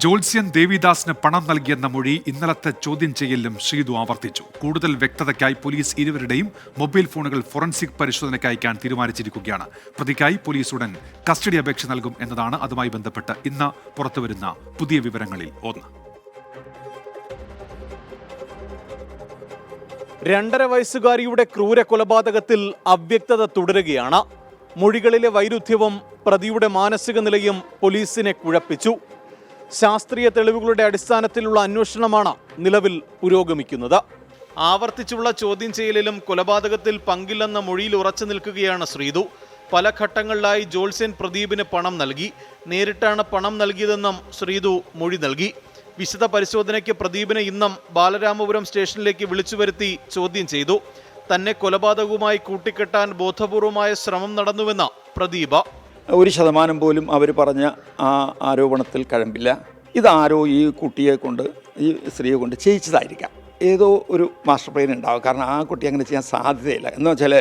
ജോത്സ്യൻ ദേവിദാസിന് പണം നൽകിയെന്ന മൊഴി ഇന്നലത്തെ ചോദ്യം ചെയ്യലിലും ശ്രീതു ആവർത്തിച്ചു. കൂടുതൽ വ്യക്തതയ്ക്കായി പോലീസ് ഇരുവരുടെയും മൊബൈൽ ഫോണുകൾ ഫോറൻസിക് പരിശോധനയ്ക്ക് അയക്കാൻ തീരുമാനിച്ചിരിക്കുകയാണ്. പ്രതിക്കായി പോലീസ് ഉടൻ കസ്റ്റഡി അപേക്ഷ നൽകും എന്നതാണ് അതുമായി ബന്ധപ്പെട്ട് ഇന്ന് പുറത്തുവരുന്ന പുതിയ വിവരങ്ങളിൽ ഒന്ന്. 2.5 വയസ്സുകാരിയുടെ ക്രൂര കൊലപാതകത്തിൽ അവ്യക്തത തുടരുകയാണ്. മൊഴികളിലെ വൈരുദ്ധ്യവും പ്രതിയുടെ മാനസിക നിലയും പോലീസിനെ കുഴപ്പിച്ചു. ശാസ്ത്രീയ തെളിവുകളുടെ അടിസ്ഥാനത്തിലുള്ള അന്വേഷണമാണ് നിലവിൽ പുരോഗമിക്കുന്നത്. ആവർത്തിച്ചുള്ള ചോദ്യം ചെയ്യലിലും കൊലപാതകത്തിൽ പങ്കില്ലെന്ന മൊഴിയിൽ ഉറച്ചു നിൽക്കുകയാണ് ശ്രീതു. പല ഘട്ടങ്ങളിലായി ജോത്സ്യൻ പ്രദീപിന് പണം നൽകി. നേരിട്ടാണ് പണം നൽകിയതെന്നും ശ്രീതു മൊഴി നൽകി. വിശദ പരിശോധനയ്ക്ക് പ്രദീപിനെ ഇന്നും ബാലരാമപുരം സ്റ്റേഷനിലേക്ക് വിളിച്ചു വരുത്തി ചോദ്യം ചെയ്തു. തന്നെ കൊലപാതകവുമായി കൂട്ടിക്കെട്ടാൻ ബോധപൂർവമായ ശ്രമം നടന്നുവെന്ന പ്രദീപ. 1% പോലും അവർ പറഞ്ഞ ആ ആരോപണത്തിൽ കഴമ്പില്ല. ഇതാരോ ഈ കുട്ടിയെ കൊണ്ട്, ഈ സ്ത്രീയെ കൊണ്ട് ചെയ്യിച്ചതായിരിക്കാം. ഏതോ ഒരു മാസ്റ്റർ പ്ലാൻ ഉണ്ടാവും. കാരണം ആ കുട്ടി അങ്ങനെ ചെയ്യാൻ സാധ്യതയില്ല. എന്ന് വെച്ചാൽ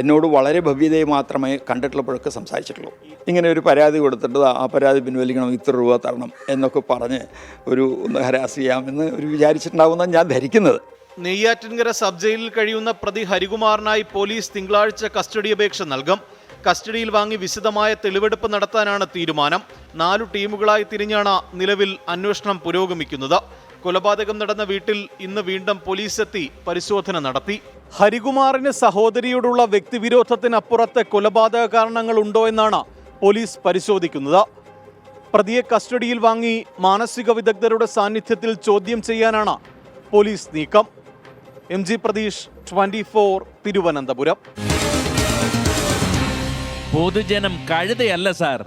എന്നോട് വളരെ ഭവ്യതയെ മാത്രമേ കണ്ടിട്ടുള്ളപ്പോഴൊക്കെ സംസാരിച്ചിട്ടുള്ളൂ. ഇങ്ങനെ ഒരു പരാതി കൊടുത്തിട്ട് ആ പരാതി പിൻവലിക്കണം, ഇത്ര രൂപ തരണം എന്നൊക്കെ പറഞ്ഞ് ഒന്ന് ഹരാസ് ചെയ്യാമെന്ന് ഒരു വിചാരിച്ചിട്ടുണ്ടാവുമെന്നാണ് ഞാൻ ധരിക്കുന്നത്. നെയ്യാറ്റിൻകര സബ് ജയിലിൽ കഴിയുന്ന പ്രതി ഹരികുമാറിനായി പോലീസ് തിങ്കളാഴ്ച കസ്റ്റഡി അപേക്ഷ നൽകും. കസ്റ്റഡിയിൽ വാങ്ങി വിശദമായ തെളിവെടുപ്പ് നടത്താനാണ് തീരുമാനം. 4 ടീമുകളായി തിരിഞ്ഞാണ് നിലവിൽ അന്വേഷണം പുരോഗമിക്കുന്നത്. കൊലപാതകം നടന്ന വീട്ടിൽ ഇന്ന് വീണ്ടും പോലീസ് എത്തി പരിശോധന നടത്തി. ഹരികുമാറിന് സഹോദരിയോടുള്ള വ്യക്തിവിരോധത്തിനപ്പുറത്ത് കൊലപാതക കാരണങ്ങൾ ഉണ്ടോ എന്നാണ് പോലീസ് പരിശോധിക്കുന്നത്. പ്രതിയെ കസ്റ്റഡിയിൽ വാങ്ങി മാനസിക വിദഗ്ധരുടെ സാന്നിധ്യത്തിൽ ചോദ്യം ചെയ്യാനാണ് പോലീസ് നീക്കം. MG പ്രതീഷ്, 24 തിരുവനന്തപുരം. പൊതുജനം കഴുതയല്ല സാർ.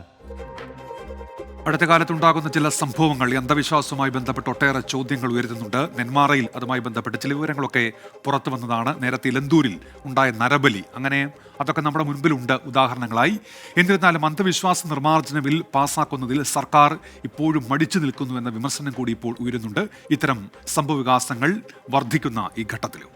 അടുത്ത കാലത്തുണ്ടാകുന്ന ചില സംഭവങ്ങൾ അന്ധവിശ്വാസവുമായി ബന്ധപ്പെട്ട് ഒട്ടേറെ ചോദ്യങ്ങൾ ഉയരുന്നുണ്ട്. നെന്മാറയിൽ അതുമായി ബന്ധപ്പെട്ട് ചില വിവരങ്ങളൊക്കെ പുറത്തു വന്നതാണ്. നേരത്തെ ലന്തൂരിൽ ഉണ്ടായ നരബലി, അങ്ങനെ അതൊക്കെ നമ്മുടെ മുൻപിലുണ്ട് ഉദാഹരണങ്ങളായി. എന്നിരുന്നാലും അന്ധവിശ്വാസ നിർമ്മാർജ്ജന ബിൽ പാസ്സാക്കുന്നതിൽ സർക്കാർ ഇപ്പോഴും മടിച്ചു നിൽക്കുന്നു എന്ന വിമർശനം കൂടി ഇപ്പോൾ ഉയരുന്നുണ്ട്. ഇത്തരം സംഭവവികാസങ്ങൾ വർദ്ധിക്കുന്ന ഈ ഘട്ടത്തിലും